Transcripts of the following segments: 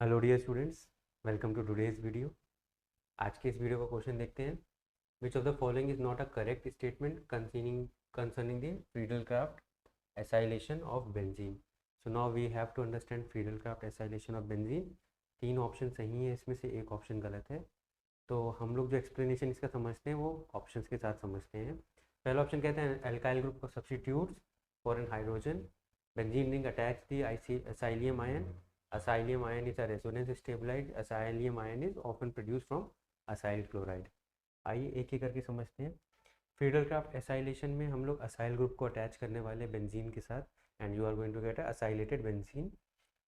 Hello dear students, welcome to today's video. आज के इस वीडियो का क्वेश्चन देखते हैं। Which of the following is not a correct statement concerning the Friedel Crafts acylation of benzene. So now we have to understand Friedel Crafts acylation of benzene. तीन option सही हैं, इसमें से एक ऑप्शन गलत है। तो हम लोग जो एक्सप्लेनेशन इसका समझते हैं वो ऑप्शंस के साथ समझते हैं। पहला ऑप्शन कहते हैं अल्काइल ग्रुप को substitutes for an hydrogen benzene ring attach the acylium ion. Acylium ion is a resonance stabilized. Acylium ion is often produced from acyl chloride. आइए एक एक करके समझते हैं। फ्रीडल-क्राफ्ट एसाइलेशन में हम लोग असाइल ग्रुप को अटैच करने वाले बेंजीन के साथ and you are going to get a acylated benzene.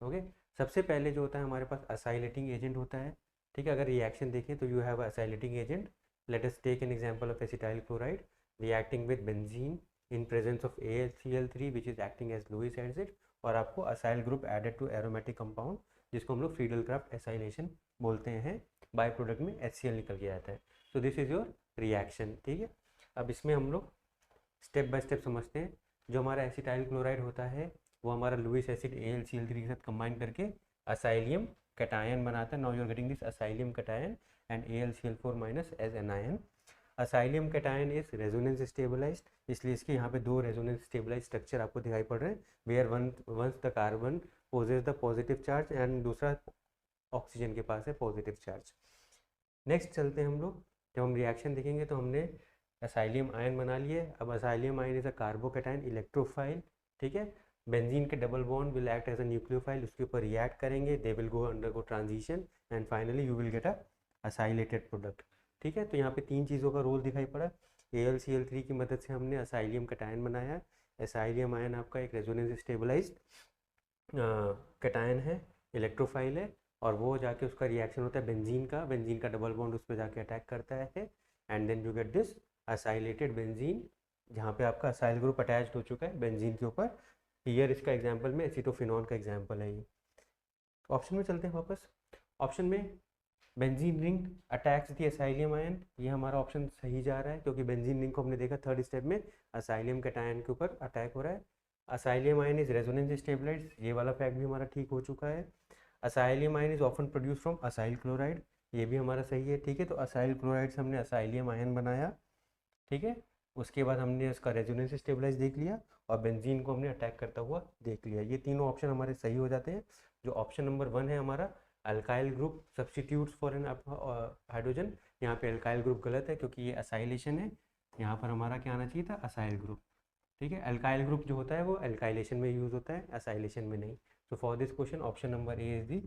Okay, सबसे पहले जो होता है हमारे पास असाइलेटिंग एजेंट होता है। ठीक है, अगर रिएक्शन देखें तो you have acylating agent. Let us take an example of acetyl chloride reacting with benzene in presence of AlCl3 which is acting as Lewis acid, और आपको acyl group added to aromatic compound जिसको हम लोग Friedel-Crafts acylation बोलते हैं। By product में HCl निकल के आता है। So this is your reaction. ठीक है, अब इसमें हम लोग स्टेप बाय स्टेप समझते हैं। जो हमारा एसिटाइल क्लोराइड होता है वो हमारा लुईस एसिड AlCl3 के साथ कंबाइन करके असाइलियम कैटायन बनाता है। Now you are getting this acylium cation and AlCl4 minus as anion. Acylium cation is resonance stabilized, इसलिए इसके यहाँ पे दो रेजोनेंस स्टेबलाइज स्ट्रक्चर आपको दिखाई पड़ रहे हैं। Where once the carbon poses the positive charge and दूसरा ऑक्सीजन के पास है पॉजिटिव चार्ज। नेक्स्ट चलते हैं हम लोग। जब हम रिएक्शन देखेंगे तो हमने असाइलियम आयन बना लिए। अब acylium ion is a carbocation electrophile. ठीक है, बेंजीन के double bond will act as a nucleophile, उसके ऊपर रिएक्ट करेंगे, they will go undergo transition and finally you will get a acylated product. ठीक है, तो यहाँ पे तीन चीज़ों का रोल दिखाई पड़ा। AlCl3 की मदद से हमने असाइलियम कैटायन बनाया। असाइलियम आयन आपका एक रेजोनेंस स्टेबलाइज्ड कैटायन है, इलेक्ट्रोफाइल है, और वो जाके उसका रिएक्शन होता है बेंजीन का डबल बॉन्ड उस पर जाके अटैक करता है and then you get this acylated benzene, जहाँ पे आपका असाइल ग्रुप अटैच्ड हो चुका है बेंजीन के ऊपर। हियर इसका एग्जांपल में एसीटोफिनॉन का एग्जांपल है ये। ऑप्शन में चलते हैं वापस। ऑप्शन में बेंजीन रिंग अटैक्स दी असाइलियम आयन, ये हमारा ऑप्शन सही जा रहा है क्योंकि बेंजीन रिंग को हमने देखा थर्ड स्टेप में असाइलियम कैटायन के ऊपर अटैक हो रहा है। Acylium ion is resonance stabilized, ये वाला फैक्ट भी हमारा ठीक हो चुका है। Acylium ion is often produce from acyl chloride, ये भी हमारा सही है। ठीक है, तो असाइल क्लोराइड से हमने असाइलियम आयन बनाया। ठीक है, उसके बाद हमने उसका रेजोनेंस स्टेबलाइज देख लिया और बेंजीन को हमने अटैक करता हुआ देख लिया। ये तीनों ऑप्शन हमारे सही हो जाते हैं। जो ऑप्शन नंबर 1 है हमारा alkyl group substitutes for an hydrogen, यहाँ पे अल्काइल ग्रुप गलत है क्योंकि ये असाइलेशन है। यहाँ पर हमारा क्या आना चाहिए था, असाइल ग्रुप। ठीक है, अल्काइल ग्रुप जो होता है वो अल्काइलेशन में यूज़ होता है, असाइलेशन में नहीं। So for this question option number A is the